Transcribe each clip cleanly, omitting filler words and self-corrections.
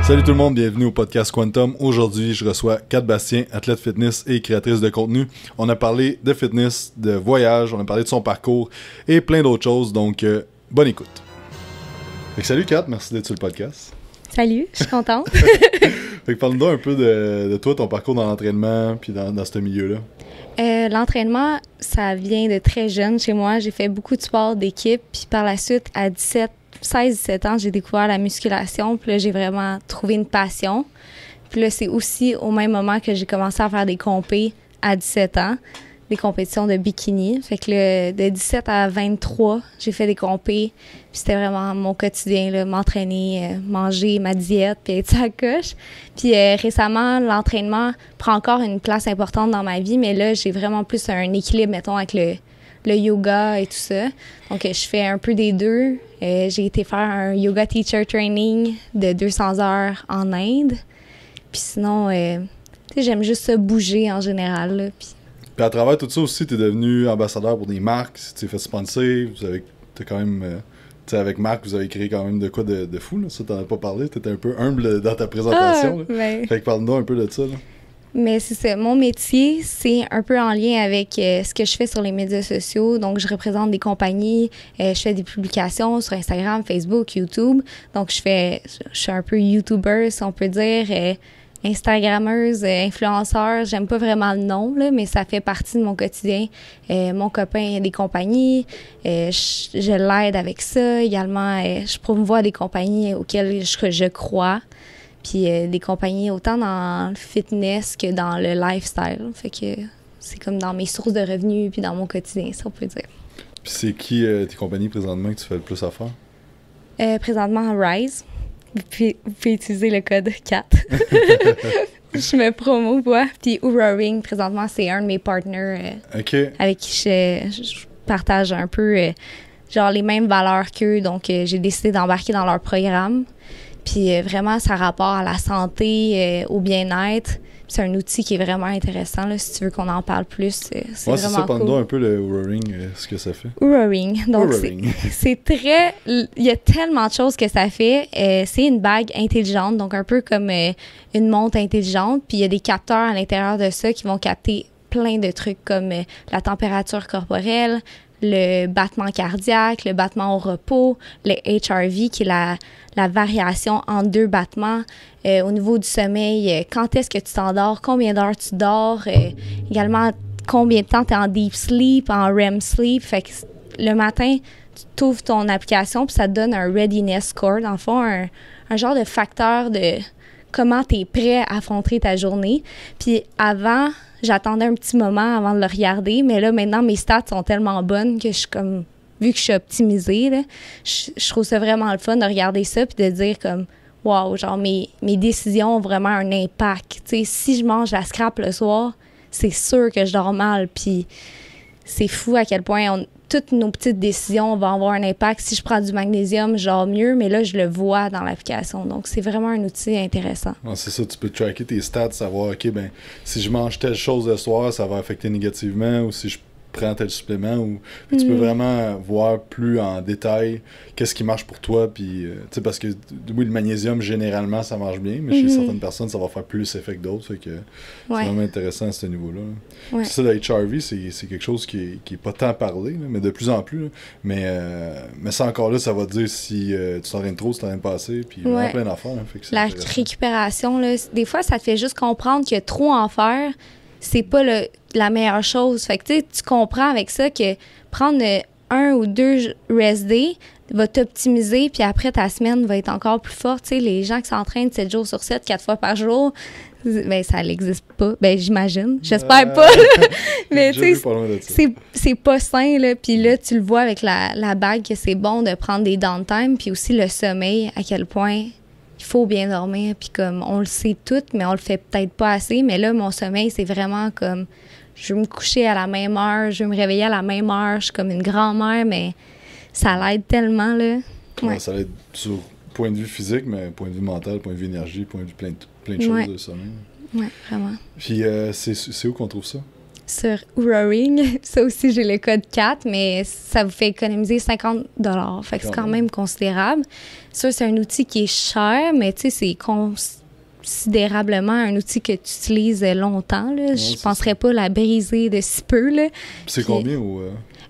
Salut tout le monde, bienvenue au podcast Quantum. Aujourd'hui, je reçois Kat Bastien, athlète fitness et créatrice de contenu. On a parlé de fitness, de voyage, on a parlé de son parcours et plein d'autres choses, donc bonne écoute. Fait que salut Kat, merci d'être sur le podcast. Salut, je suis contente. Fait que parle-nous un peu de toi, ton parcours dans l'entraînement puis dans ce milieu-là. L'entraînement, ça vient de très jeune chez moi. J'ai fait beaucoup de sport d'équipe, puis par la suite, à 16-17 ans, j'ai découvert la musculation, puis là, j'ai vraiment trouvé une passion. Puis là, c'est aussi au même moment que j'ai commencé à faire des compés à 17 ans, des compétitions de bikini. Fait que là, de 17 à 23, j'ai fait des compés, puis c'était vraiment mon quotidien, là, m'entraîner, manger ma diète, puis être à coche. Puis récemment, l'entraînement prend encore une place importante dans ma vie, mais là, j'ai vraiment plus un équilibre, mettons, avec le yoga et tout ça. Donc, je fais un peu des deux. J'ai été faire un yoga teacher training de 200 heures en Inde. Puis sinon, j'aime juste ça bouger en général. Là, Puis à travers tout ça aussi, t'es devenu ambassadeur pour des marques, tu t'es fait sponsor, t'as quand même... avec Marc, vous avez créé quand même de quoi de fou, là. Ça, t'en as pas parlé. T'étais un peu humble dans ta présentation. Ben... Fait que parle-nous un peu de ça, là. Mais c'est ça. Mon métier, c'est un peu en lien avec ce que je fais sur les médias sociaux. Donc, je représente des compagnies, je fais des publications sur Instagram, Facebook, YouTube. Donc, je suis un peu YouTuber, si on peut dire, Instagrammeuse, influenceur. J'aime pas vraiment le nom, là, mais ça fait partie de mon quotidien. Mon copain a des compagnies, je l'aide avec ça. Également, je promouvois des compagnies auxquelles je crois. Puis des compagnies autant dans le fitness que dans le lifestyle. Fait que c'est comme dans mes sources de revenus puis dans mon quotidien, ça on peut dire. Puis c'est qui tes compagnies présentement que tu fais le plus affaire? Présentement, Rise. Vous pouvez utiliser le code 4. Je me promouvois. Puis Oura Ring, présentement, c'est un de mes partners avec qui je partage un peu genre les mêmes valeurs qu'eux. Donc, j'ai décidé d'embarquer dans leur programme. Puis vraiment, ça a rapport à la santé, au bien-être. C'est un outil qui est vraiment intéressant, là, si tu veux qu'on en parle plus. C'est vraiment ça, cool. parle-nous un peu le Oura Ring, ce que ça fait. Oura Ring. Donc, c'est très... Il y a tellement de choses que ça fait. C'est une bague intelligente, donc un peu comme une montre intelligente. Puis il y a des capteurs à l'intérieur de ça qui vont capter plein de trucs comme la température corporelle, le battement cardiaque, le battement au repos, le HRV qui est la variation entre deux battements, au niveau du sommeil, quand est-ce que tu t'endors, combien d'heures tu dors, également combien de temps tu es en deep sleep, en REM sleep. Fait que le matin, tu t'ouvres ton application puis ça te donne un readiness score, dans le fond, un genre de facteur de comment tu es prêt à affronter ta journée. Puis avant, j'attendais un petit moment avant de le regarder, mais là, maintenant, mes stats sont tellement bonnes que je suis comme... Vu que je suis optimisée, là, je trouve ça vraiment le fun de regarder ça puis de dire comme... Wow, genre mes décisions ont vraiment un impact. Tu sais, si je mange la scrap le soir, c'est sûr que je dors mal. Puis c'est fou à quel point toutes nos petites décisions vont avoir un impact. Si je prends du magnésium, je dors mieux, mais là, je le vois dans l'application. Donc, c'est vraiment un outil intéressant. Ouais, c'est ça, tu peux tracker tes stats, savoir, OK, ben si je mange telle chose le soir, ça va affecter négativement, ou si je prends tel supplément, ou tu peux vraiment voir plus en détail qu'est-ce qui marche pour toi, puis tu sais, parce que oui, le magnésium généralement ça marche bien, mais chez certaines personnes ça va faire plus effet que d'autres, fait que c'est vraiment intéressant à ce niveau-là. Ouais. Ça, le HRV, c'est quelque chose qui est pas tant parlé, là, mais de plus en plus, là. Mais ça encore là, ça va te dire si tu t'entraînes trop, si tu t'entraînes pas assez, puis vraiment plein d'affaires. Hein, fait que la récupération, là, des fois ça te fait juste comprendre que trop en faire, c'est pas la meilleure chose. Fait que tu comprends avec ça que prendre 1 ou 2 rest days va t'optimiser, puis après ta semaine va être encore plus forte. Tu sais, les gens qui s'entraînent 7 jours sur 7, 4 fois par jour, ben ça n'existe pas. Ben j'imagine. J'espère pas. Mais tu sais, c'est pas sain, là. Puis là, tu le vois avec la bague que c'est bon de prendre des downtime, puis aussi le sommeil, à quel point il faut bien dormir, puis comme on le sait tout, mais on le fait peut-être pas assez. Mais là, mon sommeil, c'est vraiment comme je veux me coucher à la même heure, je veux me réveiller à la même heure, je suis comme une grand-mère, mais ça l'aide tellement, là. Ouais, ça l'aide sur point de vue physique, mais point de vue mental, point de vue énergie, point de vue plein de choses de sommeil. Oui, vraiment. Puis c'est où qu'on trouve ça? sur Oura-Ring. Ça aussi, j'ai le code 4, mais ça vous fait économiser 50 $. Fait que c'est quand même considérable. Ça, c'est un outil qui est cher, mais tu sais, c'est considérablement un outil que tu utilises longtemps. Là. Je penserais pas la briser de si peu. Là. C'est combien ou...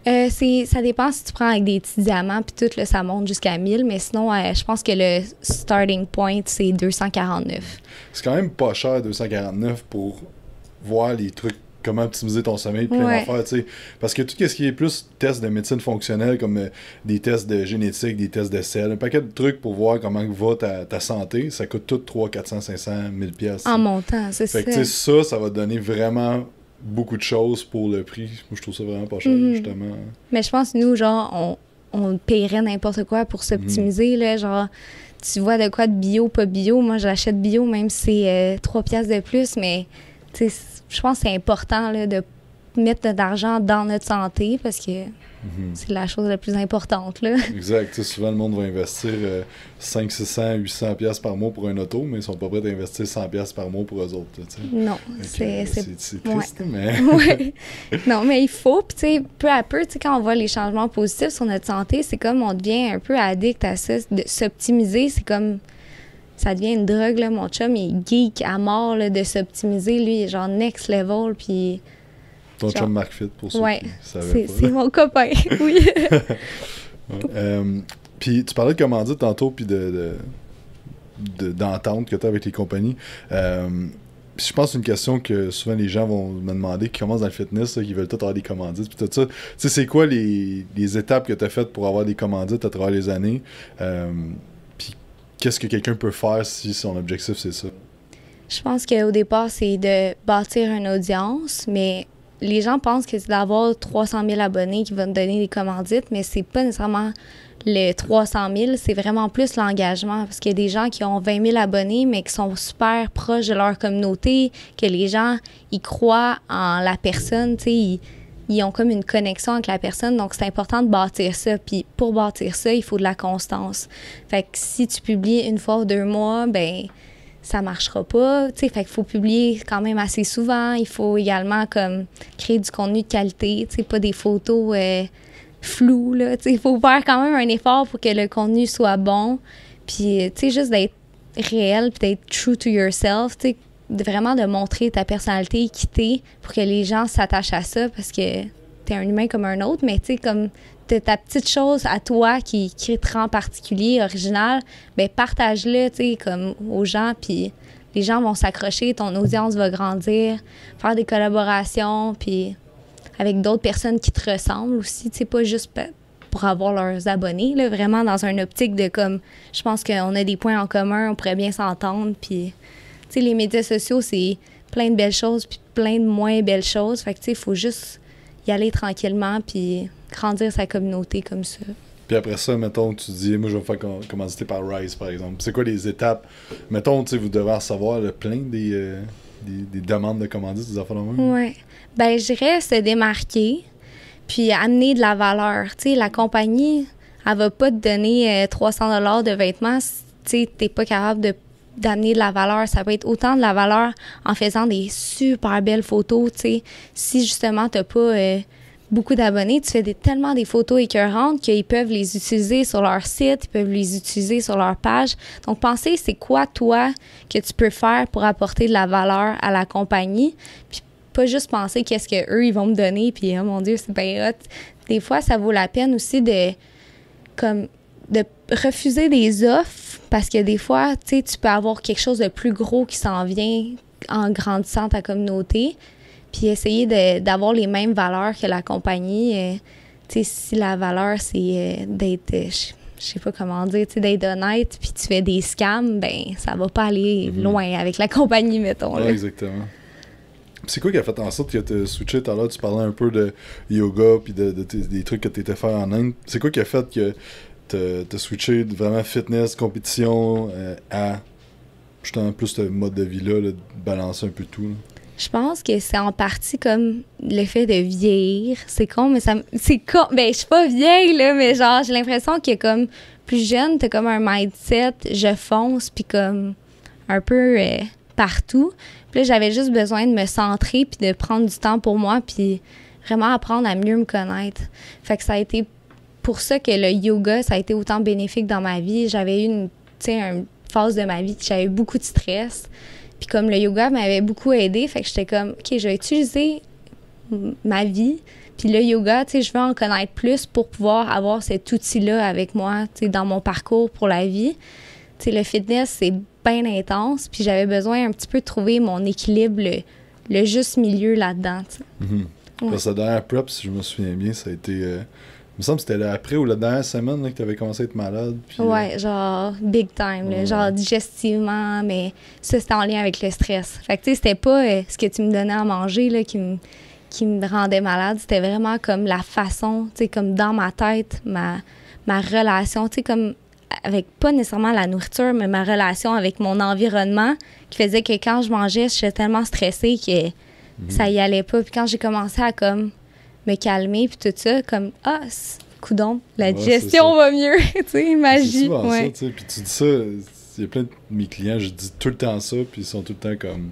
ça dépend si tu prends avec des petits diamants, puis tout, là, ça monte jusqu'à 1000, mais sinon, je pense que le starting point, c'est 249. C'est quand même pas cher, 249, pour voir les trucs, comment optimiser ton sommeil, plein d'affaires, tu sais. Parce que tout ce qui est plus tests de médecine fonctionnelle, comme des tests de génétique, des tests de sel, un paquet de trucs pour voir comment va ta santé, ça coûte tout 300, 400, 500, 1000 pièces. En montant, c'est ça. Fait que tu sais, ça va donner vraiment beaucoup de choses pour le prix. Moi, je trouve ça vraiment pas cher, justement. Mais je pense que nous, genre, on paierait n'importe quoi pour s'optimiser, là, genre... Tu vois de quoi de bio, pas bio. Moi, j'achète bio, même si c'est 3 piastres de plus, mais tu sais, je pense que c'est important là, de mettre de l'argent dans notre santé parce que c'est la chose la plus importante. Là. Exact. Souvent, le monde va investir 500, 600, 800 piastres par mois pour un auto, mais ils sont pas prêts d'investir 100 piastres par mois pour eux autres. T'sais. Non, c'est triste, mais... Ouais. Non, mais il faut. Puis, tu sais, peu à peu, quand on voit les changements positifs sur notre santé, c'est comme on devient un peu addict à ça. De s'optimiser, c'est comme... Ça devient une drogue, là. Mon chum, il est geek à mort là, de s'optimiser. Lui, il est genre next level, puis... Ton chum Marc Fit, pour ceux qui savaient pas. C'est mon copain, oui. Puis tu parlais de commandite tantôt, puis d'entente que tu as avec les compagnies. Je pense que c'est une question que souvent les gens vont me demander, qui commencent dans le fitness, là, qui veulent tout avoir des commandites, puis tout ça. Tu sais, c'est quoi les étapes que tu as faites pour avoir des commandites à travers les années? Puis qu'est-ce que quelqu'un peut faire si son objectif, c'est ça? Je pense qu'au départ, c'est de bâtir une audience, mais les gens pensent que c'est d'avoir 300 000 abonnés qui vont te donner des commandites, mais c'est pas nécessairement le 300 000, c'est vraiment plus l'engagement. Parce qu'il y a des gens qui ont 20 000 abonnés, mais qui sont super proches de leur communauté, que les gens, ils croient en la personne, tu sais, ils ont comme une connexion avec la personne, donc c'est important de bâtir ça. Puis pour bâtir ça, il faut de la constance. Fait que si tu publies une fois ou 2 mois, ben ça marchera pas, tu sais, fait qu'il faut publier quand même assez souvent. Il faut également comme créer du contenu de qualité, tu sais, pas des photos floues, là, tu sais, il faut faire quand même un effort pour que le contenu soit bon, puis, tu sais, juste d'être réel, puis d'être true to yourself, tu sais, vraiment de montrer ta personnalité qui t'es pour que les gens s'attachent à ça, parce que t'es un humain comme un autre, mais tu sais, comme ta petite chose à toi qui te rend particulier, original, ben partage-le, tu sais, comme aux gens, puis les gens vont s'accrocher, ton audience va grandir, faire des collaborations, puis avec d'autres personnes qui te ressemblent aussi, tu sais, pas juste pour avoir leurs abonnés, là, vraiment dans une optique de comme, je pense qu'on a des points en commun, on pourrait bien s'entendre, puis, tu sais, les médias sociaux, c'est plein de belles choses, puis plein de moins belles choses, fait que, tu sais, il faut juste y aller tranquillement, puis grandir sa communauté comme ça. Puis après ça, mettons, tu dis, moi, je vais me faire commanditer par Rise, par exemple. C'est quoi les étapes? Mettons, tu sais, vous devez en savoir plein des demandes de commandite, des affaires de même. Oui. Ben, je dirais se démarquer, puis amener de la valeur. Tu sais, la compagnie, elle va pas te donner 300 $ de vêtements si, tu sais, t'es pas capable d'amener de la valeur. Ça peut être autant de la valeur en faisant des super belles photos, tu sais. Si, justement, t'as pas... beaucoup d'abonnés, tu fais tellement des photos écœurantes qu'ils peuvent les utiliser sur leur site, ils peuvent les utiliser sur leur page. Donc, pensez, c'est quoi, toi, que tu peux faire pour apporter de la valeur à la compagnie, puis pas juste penser qu'est-ce qu'eux, ils vont me donner, puis oh mon Dieu, c'est bien hot. Des fois, ça vaut la peine aussi de refuser des offres, parce que des fois, tu sais, tu peux avoir quelque chose de plus gros qui s'en vient en grandissant ta communauté, puis essayer d'avoir les mêmes valeurs que la compagnie. Tu sais, si la valeur, c'est d'être, je sais pas comment dire, tu sais, d'être honnête, puis tu fais des scams, ben ça va pas aller loin avec la compagnie, mettons. Ouais, exactement. C'est quoi qui a fait en sorte que tu as switché tout à l'heure? Tu parlais un peu de yoga, puis des trucs que tu étais faire en Inde. C'est quoi qui a fait que tu as switché de vraiment fitness, compétition, à justement plus ce mode de vie-là, de balancer un peu tout, là? Je pense que c'est en partie comme le fait de vieillir. C'est con, mais c'est con. Ben, je suis pas vieille, là, mais genre, j'ai l'impression que comme plus jeune, t'as comme un mindset, je fonce, puis comme un peu partout. Puis là, j'avais juste besoin de me centrer puis de prendre du temps pour moi puis vraiment apprendre à mieux me connaître. Fait que ça a été pour ça que le yoga, ça a été autant bénéfique dans ma vie. J'avais eu une phase de ma vie que j'avais eu beaucoup de stress. Puis comme le yoga m'avait beaucoup aidé, fait que j'étais comme, OK, je vais utiliser ma vie. Puis le yoga, je veux en connaître plus pour pouvoir avoir cet outil-là avec moi, dans mon parcours pour la vie. Le fitness, c'est bien intense, puis j'avais besoin un petit peu de trouver mon équilibre, le juste milieu là-dedans. Ouais. Parce que la dernière prep, si je me souviens bien, ça a été... il me semble que c'était après ou la dernière semaine là, que tu avais commencé à être malade. Puis, ouais, genre big time, là, genre digestivement, mais ça, c'était en lien avec le stress. Fait que c'était pas ce que tu me donnais à manger là, qui me rendait malade, c'était vraiment comme la façon, comme dans ma tête, ma relation, comme avec pas nécessairement la nourriture, mais ma relation avec mon environnement qui faisait que quand je mangeais, j'étais tellement stressée que ça y allait pas. Puis quand j'ai commencé à comme me calmer puis tout ça, comme coudonc, la digestion va mieux, magie. C'est souvent ça, puis tu dis ça, il y a plein de mes clients, je dis tout le temps ça, puis ils sont tout le temps comme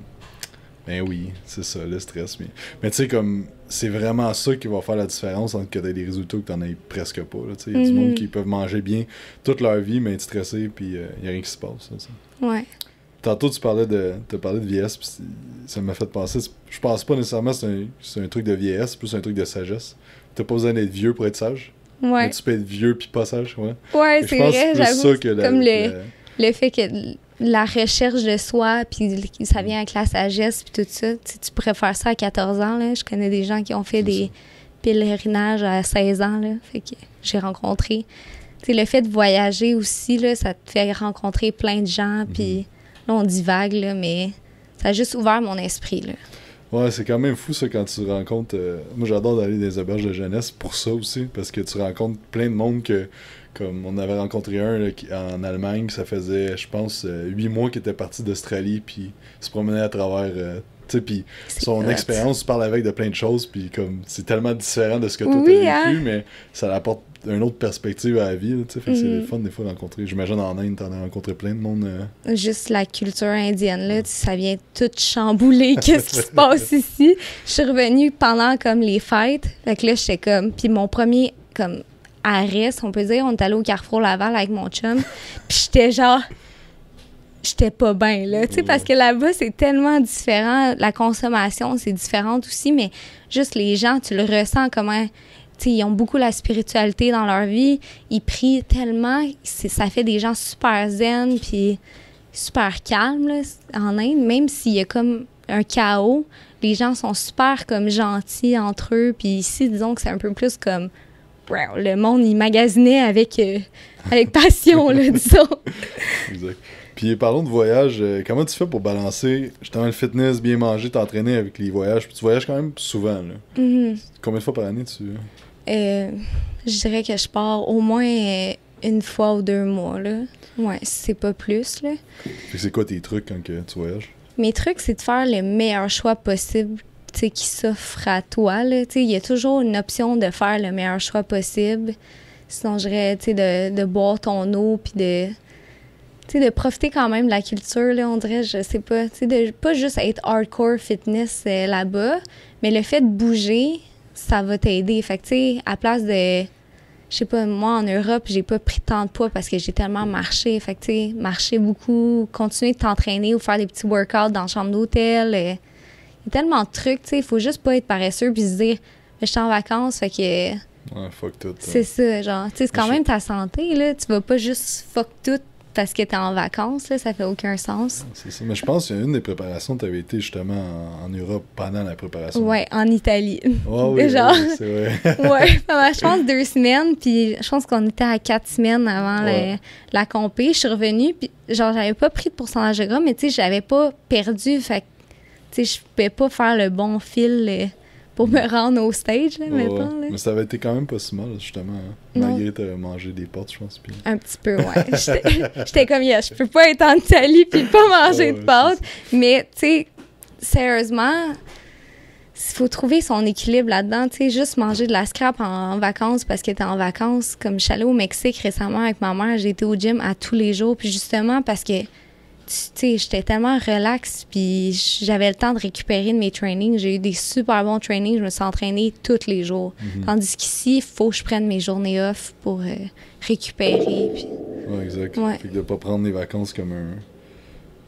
ben oui, c'est ça, le stress. Mais tu sais, comme, c'est vraiment ça qui va faire la différence entre que tu aies des résultats ou que tu n'en aies presque pas. Il y a du monde qui peuvent manger bien toute leur vie, mais être stressé, puis il n'y a rien qui se passe. Ça. Ouais. Tantôt, tu parlais de vieillesse, puis ça m'a fait penser. Je pense pas nécessairement que c'est un truc de vieillesse, c'est plus un truc de sagesse. T'as pas besoin d'être vieux pour être sage. Ouais. Mais tu peux être vieux puis pas sage, ouais. Ouais, c'est vrai, j'avoue. Ça que comme le fait que la recherche de soi, puis ça vient avec la sagesse, puis tout ça. Tu pourrais faire ça à 14 ans, là. Je connais des gens qui ont fait des pèlerinages à 16 ans, là. Fait que j'ai rencontré. Tu sais, le fait de voyager aussi, là, ça te fait rencontrer plein de gens, puis là, on divague, là, mais ça a juste ouvert mon esprit, là. Ouais, c'est quand même fou, ça, quand tu rencontres... moi, j'adore d'aller dans les auberges de jeunesse pour ça aussi, parce que tu rencontres plein de monde que... Comme on avait rencontré un là, en Allemagne, ça faisait, je pense, 8 mois qu'il était parti d'Australie, puis il se promenait à travers... tu sais, puis son expérience, tu parles avec de plein de choses, puis comme c'est tellement différent de ce que toi t'as vécu, mais ça apporte une autre perspective à la vie, tu sais, fait que c'est le fun des fois de rencontrer. J'imagine en Inde, t'en as rencontré plein de monde. Juste la culture indienne, là, ça vient tout chambouler, qu'est-ce qui se passe ici. Je suis revenue pendant comme les fêtes, fait que là, j'étais comme... Puis mon premier, comme... arrêt, si on peut dire, on est allé au Carrefour Laval avec mon chum, puis j'étais pas bien, là, tu sais, parce que là-bas, c'est tellement différent, la consommation, c'est différente aussi, mais juste les gens, tu le ressens comment, tu sais, ils ont beaucoup la spiritualité dans leur vie, ils prient tellement, ça fait des gens super zen, puis super calmes, là, en Inde, même s'il y a comme un chaos, les gens sont super, comme, gentils entre eux, puis ici, disons que c'est un peu plus comme le monde, il magasinait avec passion, là, disons. Exact. Puis parlons de voyage, comment tu fais pour balancer justement le fitness, bien manger, t'entraîner avec les voyages? Puis tu voyages quand même souvent, là. Combien de fois par année tu... Je dirais que je pars au moins une fois ou 2 mois, là. Ouais, c'est pas plus, là. Puis c'est quoi tes trucs quand que tu voyages? Mes trucs, c'est de faire le meilleur choix possible qui s'offre à toi. Il y a toujours une option de faire le meilleur choix possible. Sinon, je dirais de boire ton eau puis de profiter quand même de la culture, là, on dirait, je sais pas, de pas juste être hardcore fitness là-bas, mais le fait de bouger, ça va t'aider. Fait que, tu sais, à place de... Je sais pas, moi, en Europe, j'ai pas pris tant de poids parce que j'ai tellement marché. Fait que, tu sais, marcher beaucoup, continuer de t'entraîner ou faire des petits workouts dans la chambre d'hôtel... il y a tellement de trucs, tu sais, il faut juste pas être paresseux puis se dire je suis en vacances, fait que... Ouais, fuck tout. C'est ça, genre, tu sais, c'est quand même ta santé, là, tu vas pas juste fuck tout parce que t'es en vacances, là, ça fait aucun sens. C'est ça, mais je pense qu'il y a une des préparations, t'avais été justement en Europe pendant la préparation. Ouais, en Italie. Oh, oui, genre, oui, c'est vrai. Ouais, je pense 2 semaines, puis je pense qu'on était à 4 semaines avant la compé. Je suis revenue, puis genre, j'avais pas pris de pourcentage de gras, mais tu sais, j'avais pas perdu, fait que tu sais, je pouvais pas faire le bon fil pour me rendre au stage, là, maintenant. Là. Mais ça avait été quand même pas si mal, justement. Hein? Malgré que t'avais mangé des pâtes, je pense. Puis... Un petit peu, ouais. J'étais comme, je peux pas être en Italie puis pas manger de pâtes. Mais, tu sais, sérieusement, il faut trouver son équilibre là-dedans. Tu sais, juste manger de la scrap en vacances parce que t'es en vacances. Comme je suis allée au Mexique récemment avec ma mère, j'ai été au gym à tous les jours. Puis justement, parce que tu sais, j'étais tellement relax, puis j'avais le temps de récupérer de mes trainings. J'ai eu des super bons trainings. Je me suis entraînée tous les jours. Tandis qu'ici, il faut que je prenne mes journées off pour récupérer. Puis... Ouais, exact. Ouais. Fait que de pas prendre les vacances comme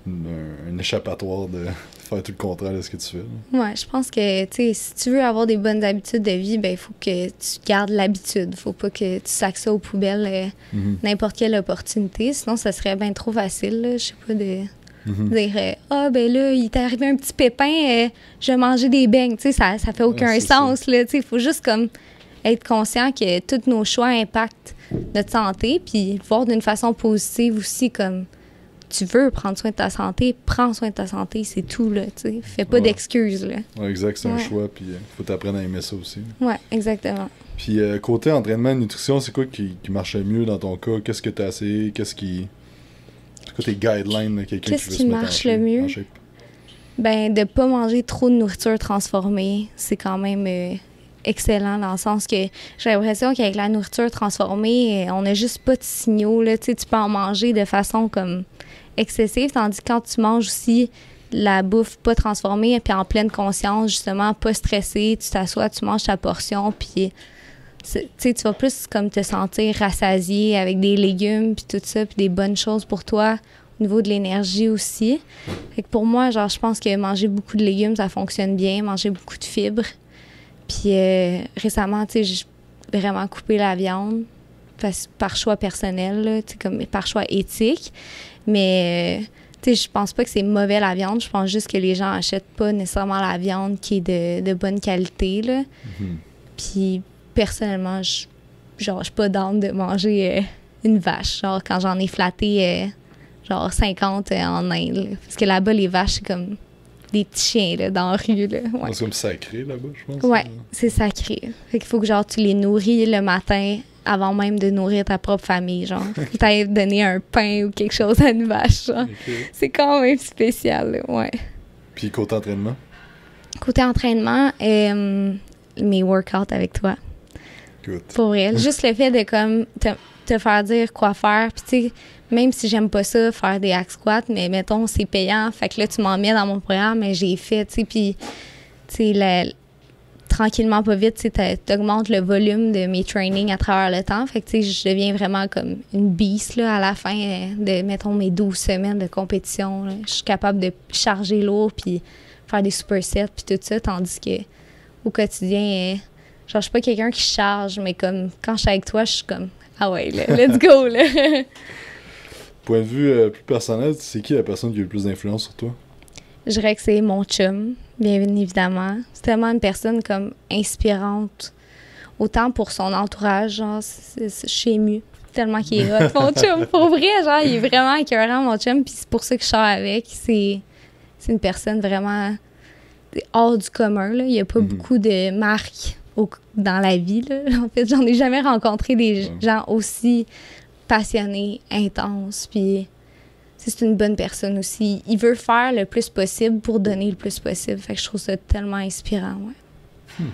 un échappatoire de faire tout le contraire de ce que tu fais. Là. Ouais, je pense que, tu sais, si tu veux avoir des bonnes habitudes de vie, ben il faut que tu gardes l'habitude. Faut pas que tu sacs ça aux poubelles n'importe quelle opportunité. Sinon, ça serait bien trop facile, là, je sais pas, de dire « Ah, ben là, il t'est arrivé un petit pépin, je vais manger des beignes. » Tu sais, ça fait aucun sens, là. Tu sais, il faut juste comme être conscient que tous nos choix impactent notre santé, puis voir d'une façon positive aussi, comme tu veux prendre soin de ta santé, prends soin de ta santé, c'est tout, là, tu sais. Fais pas d'excuses, là. Ouais, exact, c'est un choix, puis faut t'apprendre à aimer ça aussi. Ouais, exactement. Puis côté entraînement et nutrition, c'est quoi qui marchait mieux dans ton cas? Qu'est-ce que t'as essayé? C'est quoi tes guidelines, là, quelqu'un Qu'est-ce qui marche le mieux? Ben, de pas manger trop de nourriture transformée, c'est quand même excellent dans le sens que j'ai l'impression qu'avec la nourriture transformée, on n'a juste pas de signaux, là. Tu sais, tu peux en manger de façon comme excessive, tandis que quand tu manges aussi la bouffe pas transformée, puis en pleine conscience, justement, pas stressée, tu t'assois, tu manges ta portion, puis tu sais, tu vas plus comme te sentir rassasié avec des légumes, puis tout ça, puis des bonnes choses pour toi, au niveau de l'énergie aussi. Fait que pour moi, genre, je pense que manger beaucoup de légumes, ça fonctionne bien, manger beaucoup de fibres. Puis récemment, tu sais, j'ai vraiment coupé la viande par choix personnel, là, tu sais, comme par choix éthique. Mais, tu sais, je pense pas que c'est mauvais la viande. Je pense juste que les gens achètent pas nécessairement la viande qui est de bonne qualité, là. Puis, personnellement, je suis pas down de manger une vache. Genre, quand j'en ai flatté, genre 50 en Inde, là. Parce que là-bas, les vaches, c'est comme des petits chiens, là, dans la rue, là. Ouais. C'est comme sacré, là-bas, je pense. Ouais, c'est sacré. Fait qu'il faut que, genre, tu les nourris le matin avant même de nourrir ta propre famille, genre. T'as donné un pain ou quelque chose à une vache, genre. Okay. C'est quand même spécial, là, ouais. Puis côté entraînement? Côté entraînement, mes workouts avec toi. Good. Pour vrai. Juste le fait de, comme, te faire dire quoi faire, puis tu sais, même si j'aime pas ça, faire des hack squats, mais mettons, c'est payant, fait que là, tu m'en mets dans mon programme, mais j'ai fait, tu sais, puis, tu sais, tranquillement, pas vite, tu sais, t'augmentes le volume de mes trainings à travers le temps, fait que, tu sais, je deviens vraiment comme une beast, là, à la fin de, mettons, mes 12 semaines de compétition, là. Je suis capable de charger lourd, puis faire des supersets, puis tout ça, tandis que au quotidien, genre, je suis pas quelqu'un qui charge, mais comme, quand je suis avec toi, je suis comme, ah ouais, là, let's go, là. Point de vue plus personnel, c'est qui la personne qui a eu le plus d'influence sur toi? Je dirais que c'est mon chum, bien évidemment. C'est tellement une personne comme inspirante. Autant pour son entourage, genre, je suis émue. Tellement qu'il est hot, mon chum. Pour vrai, genre, il est vraiment écœurant, mon chum. Puis c'est pour ça que je sors avec. C'est une personne vraiment hors du commun, là. Il n'y a pas beaucoup de marques dans la vie, là. En fait, j'en ai jamais rencontré des gens aussi passionnés, intenses. Puis c'est une bonne personne aussi. Il veut faire le plus possible pour donner le plus possible. Fait que je trouve ça tellement inspirant, ouais.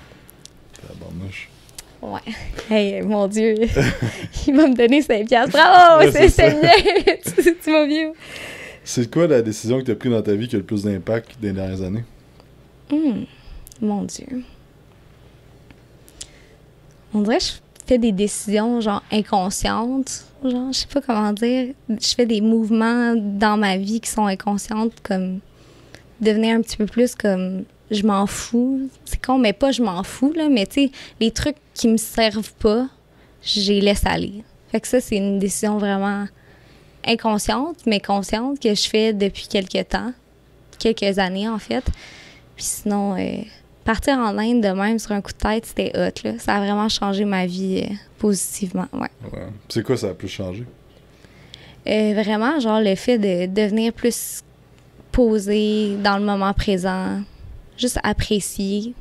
Tabarnouche. Ouais. Hey, mon Dieu. Il va me donner 5$. Bravo! Ouais, c'est bien! tu m'as bien. C'est quoi la décision que tu as prise dans ta vie qui a le plus d'impact des dernières années? Mon Dieu. On dirait que je fais des décisions, genre, inconscientes. Genre, je sais pas comment dire. Je fais des mouvements dans ma vie qui sont inconscientes, comme devenir un petit peu plus comme je m'en fous. C'est con, mais pas je m'en fous, là, mais tu sais, les trucs qui me servent pas, je les laisse aller. Fait que ça, c'est une décision vraiment inconsciente, mais consciente que je fais depuis quelques années, en fait. Puis sinon, partir en Inde de même sur un coup de tête, c'était hot, là. Ça a vraiment changé ma vie positivement, ouais. C'est quoi ça a plus changé? Vraiment, genre, le fait de devenir plus posé dans le moment présent, juste apprécier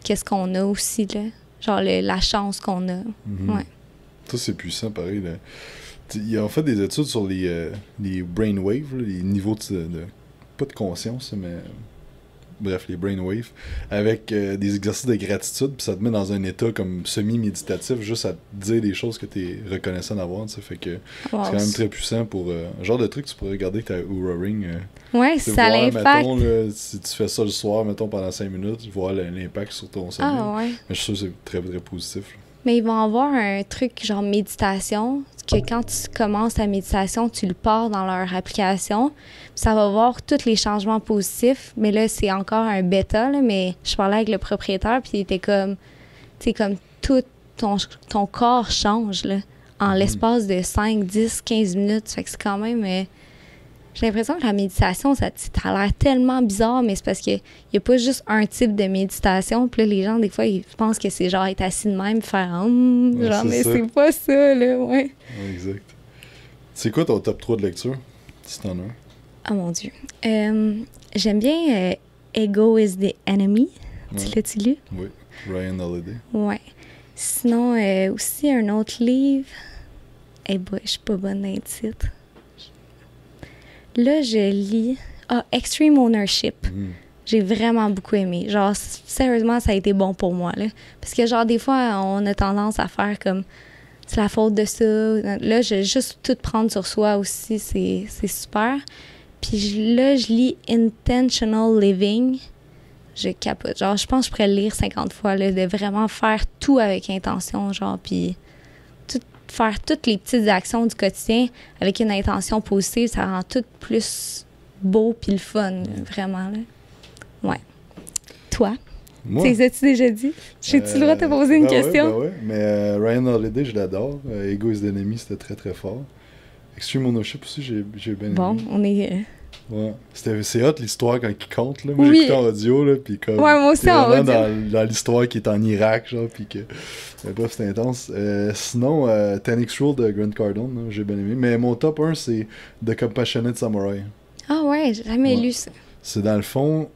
qu'est-ce qu'on a aussi, là. Genre, la chance qu'on a, ouais. Ça, c'est puissant, pareil, là. Ils ont fait des études sur les brainwaves, les niveaux de pas de conscience, mais bref, les brainwaves, avec des exercices de gratitude, puis ça te met dans un état comme semi-méditatif, juste à te dire des choses que tu es reconnaissant d'avoir, tu sais, fait que c'est quand même très puissant pour un genre de truc que tu pourrais regarder que tu as Oura Ring. Ouais, ça a l'impact. Si tu fais ça le soir, mettons, pendant 5 minutes, voir l'impact sur ton sommeil. Ah ouais. Mais je suis sûr que c'est très, très positif. Là. Mais ils vont avoir un truc genre méditation, que quand tu commences ta méditation, tu le pars dans leur application. Ça va voir tous les changements positifs. Mais là, c'est encore un bêta, là, mais je parlais avec le propriétaire, puis il était comme, tu sais, comme tout ton corps change, là, en l'espace de 5, 10, 15 minutes. Fait que c'est quand même... j'ai l'impression que la méditation, ça a l'air tellement bizarre, mais c'est parce qu'il n'y a pas juste un type de méditation. Puis là, les gens, des fois, ils pensent que c'est genre être assis de même, faire genre, mais c'est pas ça, là, ouais. Exact. C'est quoi ton top 3 de lecture, si t'en as un? Oh mon Dieu. J'aime bien Ego is the Enemy. Tu l'as-tu lu? Oui, Ryan Holiday. Ouais. Sinon, aussi un autre livre. Je suis pas bonne dans les titres. Là, je lis Extreme Ownership. J'ai vraiment beaucoup aimé. Genre, sérieusement, ça a été bon pour moi, là. Parce que, genre, des fois, on a tendance à faire comme c'est la faute de ça. Là, je vais juste tout prendre sur soi aussi. C'est super. Puis là, je lis Intentional Living. Je capote. Genre, je pense que je pourrais le lire 50 fois, là, de vraiment faire tout avec intention, genre, puis faire toutes les petites actions du quotidien avec une intention positive, ça rend tout plus beau puis le fun, vraiment, là. Ouais. Toi? Moi? Tu as-tu déjà dit? J'ai-tu le droit de te poser une question? Oui, mais Ryan Holiday, je l'adore. Ego is the Enemy, c'était très, très fort. Extreme Ownership aussi, j'ai bien aimé. Bon, on est... Ouais. C'est hot l'histoire quand il compte, là. Moi, j'écoutais en audio, là, puis comme... Ouais, moi aussi en audio. Dans l'histoire qui est en Irak, genre, puis que... bref, c'est intense. Sinon, 10X Rule de Grant Cardone, là, j'ai bien aimé. Mais mon top 1, c'est The Compassionate Samurai. Ah ouais, j'ai jamais lu ça. C'est dans le fond...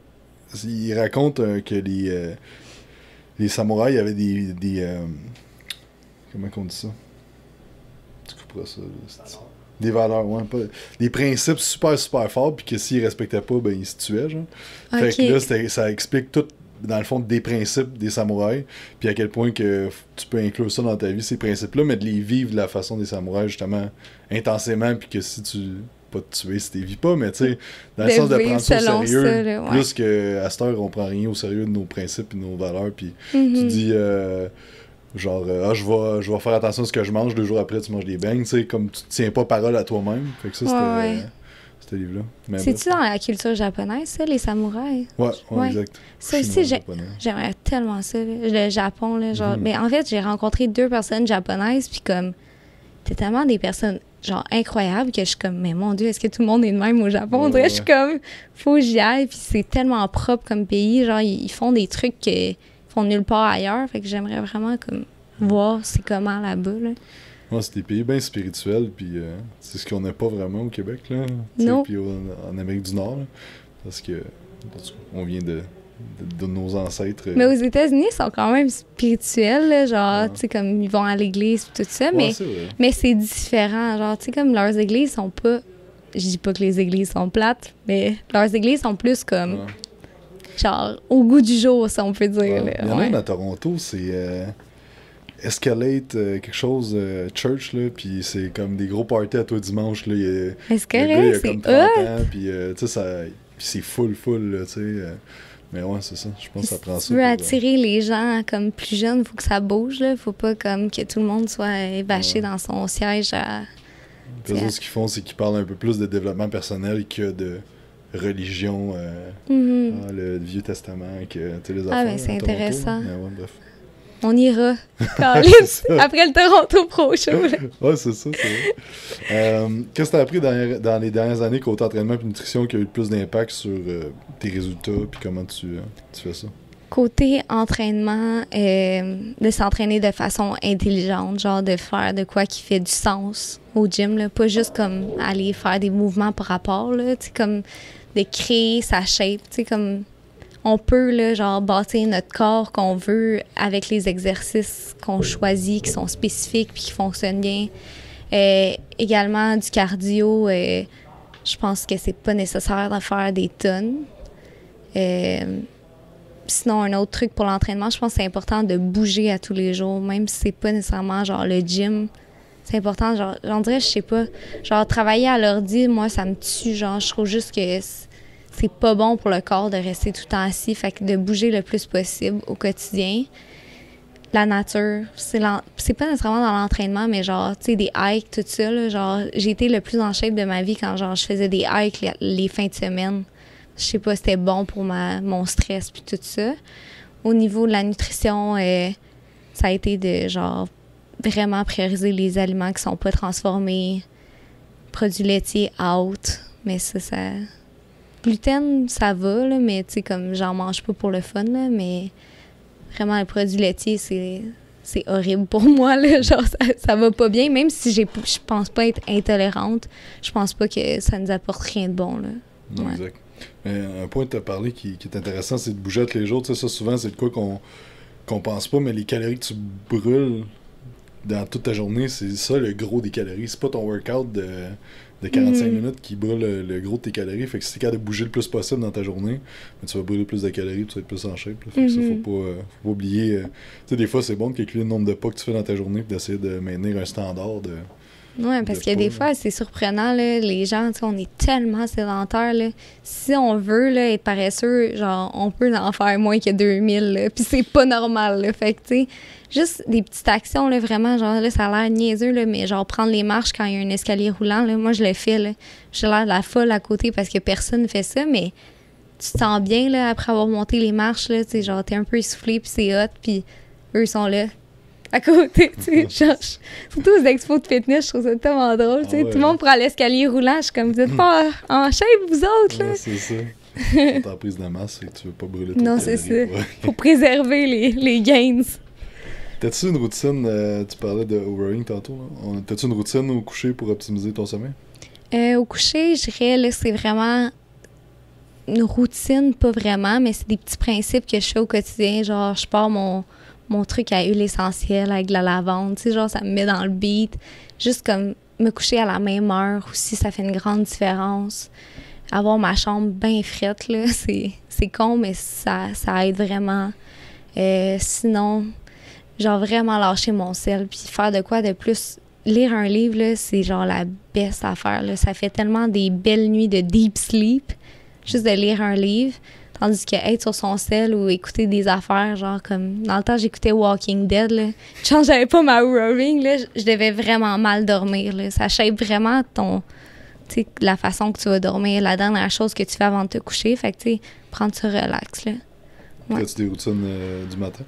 Il raconte que les samouraïs avaient des comment on dit ça? Tu couperas ça, là, des valeurs, ouais, des principes super, super forts, puis que s'ils respectaient pas, ben ils se tuaient, genre. Okay. Fait que là, ça explique tout, dans le fond, des principes des samouraïs, puis à quel point que tu peux inclure ça dans ta vie, ces principes-là, mais de les vivre de la façon des samouraïs, justement, intensément, puis que si tu... pas te tuer si t'es vis pas, mais tu sais, dans le sens de prendre ça au sérieux, ça, là, ouais. Plus qu'à cette heure, on prend rien au sérieux de nos principes et de nos valeurs, puis tu dis... genre, je vais faire attention à ce que je mange, 2 jours après, tu manges des beignes, tu sais, comme tu tiens pas parole à toi-même. Fait que ça, c'était ce livre-là. C'est-tu dans la culture japonaise, ça, les samouraïs? Ouais, exact. Ça aussi, j'aimerais tellement ça, le Japon, là, genre... Mais en fait, j'ai rencontré 2 personnes japonaises, puis comme, t'es tellement des personnes, genre, incroyables, que je suis comme, mais mon Dieu, est-ce que tout le monde est de même au Japon? On dirait, je suis comme, faut que j'y aille, puis c'est tellement propre comme pays, genre, ils font des trucs que... nulle part ailleurs, fait que j'aimerais vraiment comme voir c'est comment là-bas, là. Ouais, c'est des pays bien spirituels, puis c'est ce qu'on n'a pas vraiment au Québec, là. Non. Puis en Amérique du Nord, là, parce que on vient de nos ancêtres. Mais aux États-Unis, ils sont quand même spirituels, là, genre, tu sais, comme ils vont à l'église tout ça, mais c'est différent, genre, tu sais, comme leurs églises sont pas... Je dis pas que les églises sont plates, mais leurs églises sont plus comme... Ouais. Genre, au goût du jour, si on peut dire. Ouais. Il y en a une à Toronto, c'est Escalate, quelque chose, church, là, puis c'est comme des gros parties à toi dimanche, là. Escalate, c'est comme 30 ans, puis tu sais, c'est full, là, tu sais. Mais ouais, c'est ça, je pense que ça prend ça. Si tu veux attirer les gens comme plus jeunes, il faut que ça bouge, là. Faut pas comme que tout le monde soit bâché dans son siège à... Les autres, ce qu'ils font, c'est qu'ils parlent un peu plus de développement personnel que de... religion, le Vieux Testament, que les affaires. Ah, ben c'est intéressant. Ouais, bref. On ira. Après le Toronto Pro Show. Ouais, c'est ça, c'est vrai. Qu'est-ce que tu as appris dans les dernières années côté entraînement et nutrition qui a eu le plus d'impact sur tes résultats, puis comment tu fais ça? Côté entraînement, de s'entraîner de façon intelligente, genre de faire de quoi qui fait du sens au gym, là, pas juste comme aller faire des mouvements par rapport, là, tu sais, comme de créer sa shape, tu sais, comme on peut, là, genre, bâtir notre corps qu'on veut avec les exercices qu'on choisit, qui sont spécifiques puis qui fonctionnent bien. Également, du cardio, je pense que c'est pas nécessaire de faire des tonnes. Sinon, un autre truc pour l'entraînement, je pense que c'est important de bouger à tous les jours, même si c'est pas nécessairement genre le gym. C'est important, genre, j'en dirais, je sais pas, genre travailler à l'ordi, moi, ça me tue, genre, je trouve juste que c'est pas bon pour le corps de rester tout le temps assis, fait que de bouger le plus possible au quotidien. La nature, c'est pas nécessairement dans l'entraînement, mais genre, tu sais, des hikes, tout ça, là, genre, j'ai été le plus en shape de ma vie quand, genre, je faisais des hikes les fins de semaine. Je sais pas, c'était bon pour mon stress puis tout ça. Au niveau de la nutrition, ça a été de, genre, vraiment prioriser les aliments qui sont pas transformés, produits laitiers out, mais ça... Gluten, ça va, là, mais tu sais, comme, j'en mange pas pour le fun, là, mais vraiment, les produits laitiers, c'est horrible pour moi, là, genre, ça va pas bien, même si je pense pas être intolérante, je pense pas que ça nous apporte rien de bon, là. Non, exact. Mais un point que tu as parlé qui est intéressant, c'est de bouger tous les jours. Tu sais, ça, souvent, c'est de quoi qu'on pense pas, mais les calories que tu brûles dans toute ta journée, c'est ça le gros des calories. C'est pas ton workout de 45 minutes qui brûle le gros de tes calories. Fait que si t'es capable de bouger le plus possible dans ta journée, mais tu vas brûler plus de calories, tu vas être plus en shape. Là. Fait que ça, faut pas oublier. Tu sais, des fois, c'est bon de calculer le nombre de pas que tu fais dans ta journée et d'essayer de maintenir un standard de... Oui, parce que des fois, c'est surprenant, là, les gens, tu sais, on est tellement sédentaires, là. Si on veut, là, être paresseux, genre, on peut en faire moins que 2000, là, puis c'est pas normal, là. Fait que, tu sais, juste des petites actions, là, vraiment, genre, là, ça a l'air niaiseux, là, mais genre, prendre les marches quand il y a un escalier roulant, là, moi, je le fais, là. J'ai l'air de la folle à côté parce que personne ne fait ça, mais tu te sens bien, là, après avoir monté les marches, là, tu sais, genre, t'es un peu essoufflé, puis c'est hot, puis eux sont là. À côté, tu sais, genre, surtout aux expos de fitness, je trouve ça tellement drôle, tu sais, tout le monde prend l'escalier roulant, je suis comme, vous êtes pas en shape, vous autres, là? Ouais, c'est ça. Quand t'es en prise de masse, c'est que tu veux pas brûler ton Non, c'est ça. Faut préserver les gains. T'as-tu une routine, tu parlais de overeating tantôt, là? T'as-tu une routine au coucher pour optimiser ton sommeil? Au coucher, je dirais, là, c'est vraiment une routine, pas vraiment, mais c'est des petits principes que je fais au quotidien, genre, je pars mon truc à huile essentielle avec de la lavande, tu sais, genre, ça me met dans le beat. Juste comme me coucher à la même heure aussi, ça fait une grande différence. Avoir ma chambre bien frette, là, c'est con, mais ça aide vraiment. Sinon, genre, vraiment lâcher mon sel, puis faire de quoi de plus. Lire un livre, là, c'est genre la best affaire, là. Ça fait tellement des belles nuits de deep sleep, juste de lire un livre. Tandis que être sur son sel ou écouter des affaires, genre comme... Dans le temps, j'écoutais Walking Dead, là. Quand j'avais pas ma Roaring, là, je devais vraiment mal dormir, là. Ça shape vraiment tu sais, la façon que tu vas dormir, la dernière chose que tu fais avant de te coucher. Fait que, tu sais, prendre ça relax, là. Ouais. As-tu des routines du matin?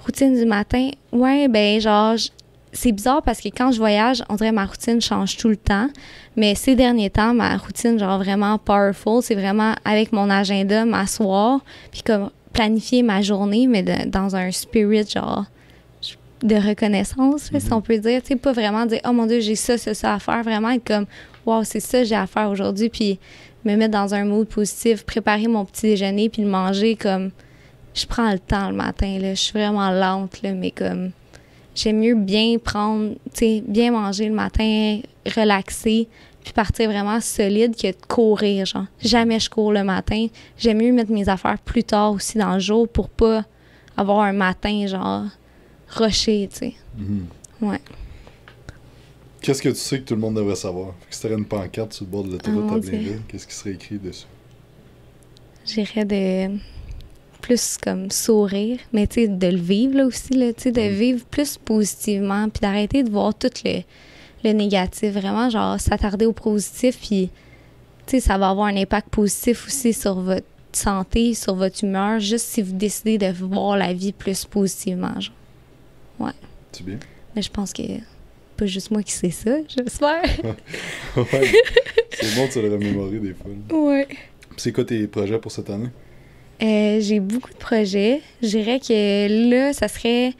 Routine du matin? Ouais, ben genre... C'est bizarre parce que quand je voyage, on dirait que ma routine change tout le temps. Mais ces derniers temps, ma routine, genre vraiment powerful, c'est vraiment avec mon agenda, m'asseoir, puis comme planifier ma journée, mais dans un spirit, genre, de reconnaissance, si on peut dire. Tu sais, pas vraiment dire, oh mon Dieu, j'ai ça à faire. Vraiment être comme, wow, c'est ça que j'ai à faire aujourd'hui, puis me mettre dans un mood positif, préparer mon petit déjeuner, puis le manger comme, je prends le temps le matin, là. Je suis vraiment lente, là, mais comme... J'aime mieux bien prendre, tu sais, bien manger le matin, relaxer, puis partir vraiment solide que de courir, genre. Jamais je cours le matin. J'aime mieux mettre mes affaires plus tard aussi dans le jour pour pas avoir un matin, genre, rushé, tu sais. Ouais. Qu'est-ce que tu sais que tout le monde devrait savoir? Si t'aurais une pancarte sur le bord de l'autoroute à Blainville, qu'est-ce qui serait écrit dessus? J'irais de... plus comme sourire, mais tu sais, de le vivre là aussi, là, tu sais, de vivre plus positivement, puis d'arrêter de voir tout le négatif, vraiment, genre, s'attarder au positif, puis, tu sais, ça va avoir un impact positif aussi sur votre santé, sur votre humeur, juste si vous décidez de voir la vie plus positivement, genre. Ouais. C'est bien. Mais je pense que pas juste moi qui sais ça, j'espère. Ouais. C'est bon de se le remémorer des fois. Ouais. Puis c'est quoi tes projets pour cette année? J'ai beaucoup de projets. Je dirais que là, ça serait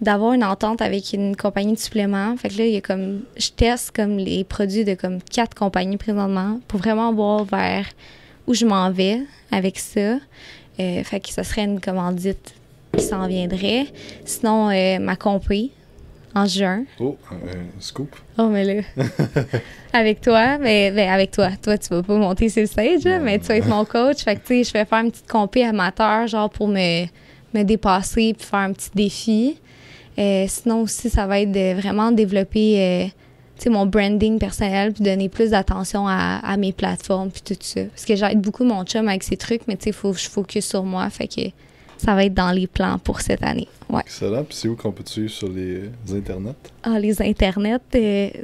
d'avoir une entente avec une compagnie de suppléments. Fait que là, il y a comme... Je teste comme les produits de comme 4 compagnies présentement pour vraiment voir vers où je m'en vais avec ça. Fait que ça serait une commandite qui s'en viendrait. Sinon, ma compé en juin. Oh, scoop. Oh, mais là, avec toi, avec toi. Toi, tu vas pas monter sur le stage, mais tu vas être mon coach. Fait que, tu sais, je vais faire une petite compé amateur, genre, pour me dépasser puis faire un petit défi. Sinon aussi, ça va être de vraiment développer mon branding personnel puis donner plus d'attention à mes plateformes puis tout ça. Parce que j'aide beaucoup mon chum avec ces trucs, mais tu sais, il faut que je focus sur moi. Fait que ça va être dans les plans pour cette année. Ouais. Excellent. Puis c'est où qu'on peut te suivre sur les internets? Ah, les internets,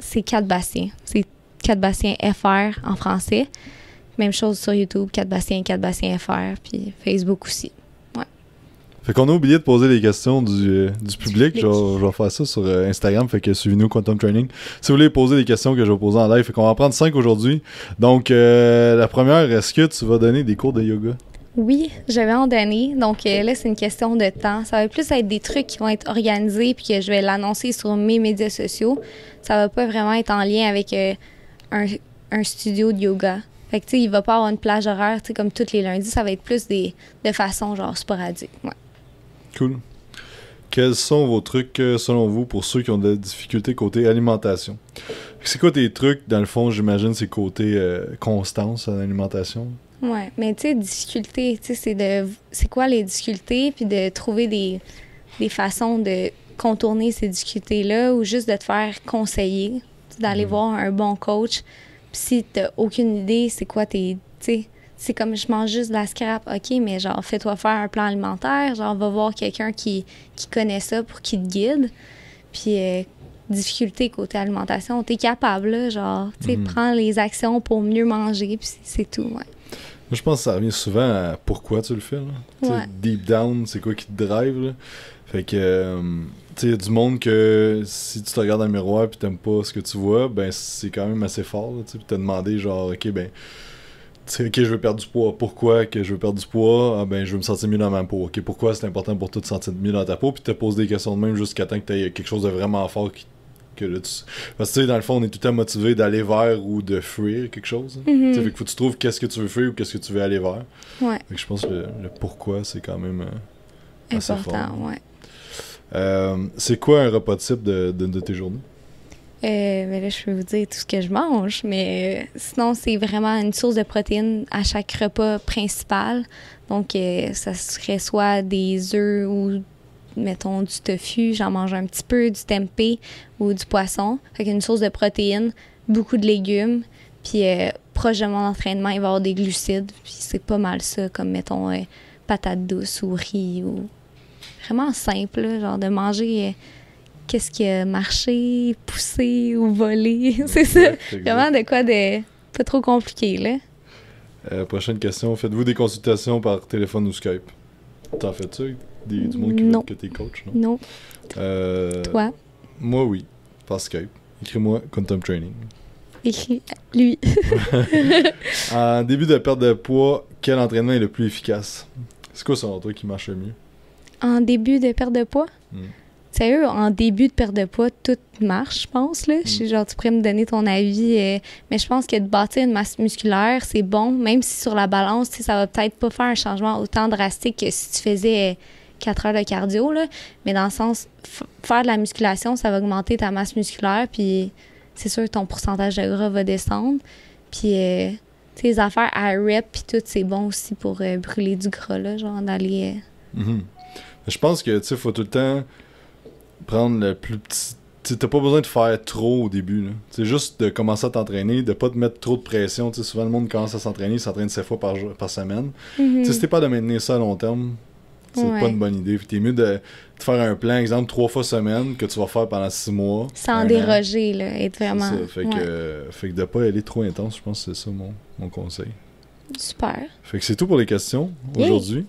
c'est 4 Bastien. C'est 4 Bastien FR en français. Même chose sur YouTube, 4 Bastien FR, puis Facebook aussi. Fait qu'on a oublié de poser les questions du public. Je vais faire ça sur Instagram. Fait que suivez-nous Quantum Training. Si vous voulez poser des questions que je vais poser en live, fait qu'on va en prendre 5 aujourd'hui. Donc, la première, est-ce que tu vas donner des cours de yoga? Oui, je vais en donner. Donc, là, c'est une question de temps. Ça va plus être des trucs qui vont être organisés puis que je vais l'annoncer sur mes médias sociaux. Ça va pas vraiment être en lien avec un studio de yoga. Fait que, tu sais, il va pas avoir une plage horaire, tu sais, comme tous les lundis. Ça va être plus de façon, genre, sporadique. Ouais. Cool. Quels sont vos trucs, selon vous, pour ceux qui ont des difficultés côté alimentation? C'est quoi tes trucs, dans le fond, j'imagine, c'est côté constance en alimentation? Ouais, mais tu sais, difficulté, tu sais, c'est quoi les difficultés, puis de trouver des façons de contourner ces difficultés-là ou juste de te faire conseiller, d'aller voir un bon coach. Puis si t'as aucune idée, c'est quoi tes, tu sais, c'est comme je mange juste de la scrap, OK, mais genre, fais-toi faire un plan alimentaire, genre, va voir quelqu'un qui connaît ça pour qu'il te guide. Puis, difficulté côté alimentation, t'es capable, là, genre, tu sais, prends les actions pour mieux manger, puis c'est tout, ouais. Moi, je pense que ça revient souvent à pourquoi tu le fais, là. Ouais. Deep down, c'est quoi qui te drive, là. Fait que, tu sais, il y a du monde que si tu te regardes dans le miroir puis t'aimes pas ce que tu vois, ben, c'est quand même assez fort, tu sais, puis t'as demandé, genre, OK, ben, OK, je veux perdre du poids. Pourquoi que je veux perdre du poids? Ah ben, je veux me sentir mieux dans ma peau. OK, pourquoi c'est important pour toi de te sentir mieux dans ta peau? Puis te poses des questions de même jusqu'à temps que tu aies quelque chose de vraiment fort que là, parce que, tu sais, dans le fond, on est tout le temps motivé d'aller vers ou de fuir quelque chose. Fait que faut que tu trouves qu'est-ce que tu veux fuir ou qu'est-ce que tu veux aller vers. Ouais. Fait que je pense que le pourquoi, c'est quand même assez important, fort. Ouais. C'est quoi un repas type de tes journées? Mais là, je peux vous dire tout ce que je mange, mais sinon, c'est vraiment une source de protéines à chaque repas principal. Donc, ça serait soit des œufs ou, mettons, du tofu, j'en mange un petit peu, du tempeh ou du poisson. Fait qu'une source de protéines, beaucoup de légumes, puis proche de mon entraînement, il va y avoir des glucides, puis c'est pas mal ça, comme, mettons, patates douces ou riz, ou vraiment simple, là, genre de manger... qu'est-ce qui a marché, poussé ou volé. C'est ça. Vraiment de quoi de pas trop compliqué, là. Prochaine question. Faites-vous des consultations par téléphone ou Skype? T'en fais-tu du monde qui veut que t'es coach, non? Non. Toi? Moi, oui. Par Skype. Écris-moi Quantum Training. Écris lui. En début de perte de poids, quel entraînement est le plus efficace? C'est quoi selon toi qui marche le mieux? En début de perte de poids? Sérieux, en début de perte de poids, tout marche, je pense, là. Genre, tu pourrais me donner ton avis, mais je pense que de bâtir une masse musculaire, c'est bon, même si sur la balance, tu sais, ça va peut-être pas faire un changement autant drastique que si tu faisais 4 heures de cardio, là. Mais dans le sens, faire de la musculation, ça va augmenter ta masse musculaire, puis c'est sûr que ton pourcentage de gras va descendre. Puis, tu sais, les affaires à rep, puis tout, c'est bon aussi pour brûler du gras, là, genre d'aller... Je pense que, tu sais, faut tout le temps... prendre le plus petit... T'sais, t'as pas besoin de faire trop au début, là. C'est juste de commencer à t'entraîner, de pas te mettre trop de pression. T'sais, souvent, le monde commence à s'entraîner, il s'entraîne 7 fois par semaine. Si t'es pas de maintenir ça à long terme, c'est pas une bonne idée. T'es mieux de te faire un plan, exemple, 3 fois semaine, que tu vas faire pendant 6 mois. Sans déroger, là, être vraiment... C'est ça. Fait que de pas aller trop intense, je pense que c'est ça mon conseil. Super. Fait que c'est tout pour les questions aujourd'hui.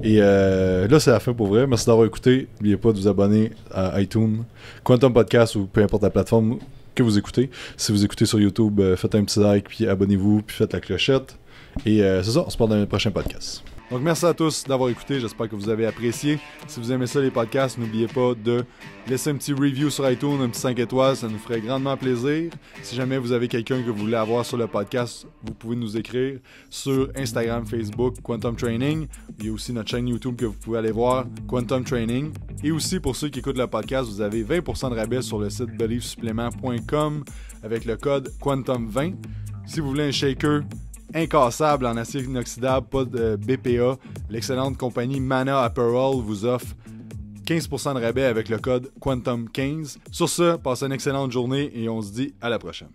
Et là, c'est la fin pour vrai. Merci d'avoir écouté. N'oubliez pas de vous abonner à iTunes, Quantum Podcast ou peu importe la plateforme que vous écoutez. Si vous écoutez sur YouTube, faites un petit like, puis abonnez-vous, puis faites la clochette. Et c'est ça, on se parle dans le prochain podcast. Donc, merci à tous d'avoir écouté. J'espère que vous avez apprécié. Si vous aimez ça, les podcasts, n'oubliez pas de laisser un petit review sur iTunes, un petit 5 étoiles. Ça nous ferait grandement plaisir. Si jamais vous avez quelqu'un que vous voulez avoir sur le podcast, vous pouvez nous écrire sur Instagram, Facebook, Quantum Training. Il y a aussi notre chaîne YouTube que vous pouvez aller voir, Quantum Training. Et aussi, pour ceux qui écoutent le podcast, vous avez 20% de rabais sur le site beliefsupplement.com avec le code Quantum20. Si vous voulez un shaker incassable en acier inoxydable, pas de BPA, l'excellente compagnie Mana Apparel vous offre 15% de rabais avec le code Quantum15. Sur ce, passez une excellente journée et on se dit à la prochaine.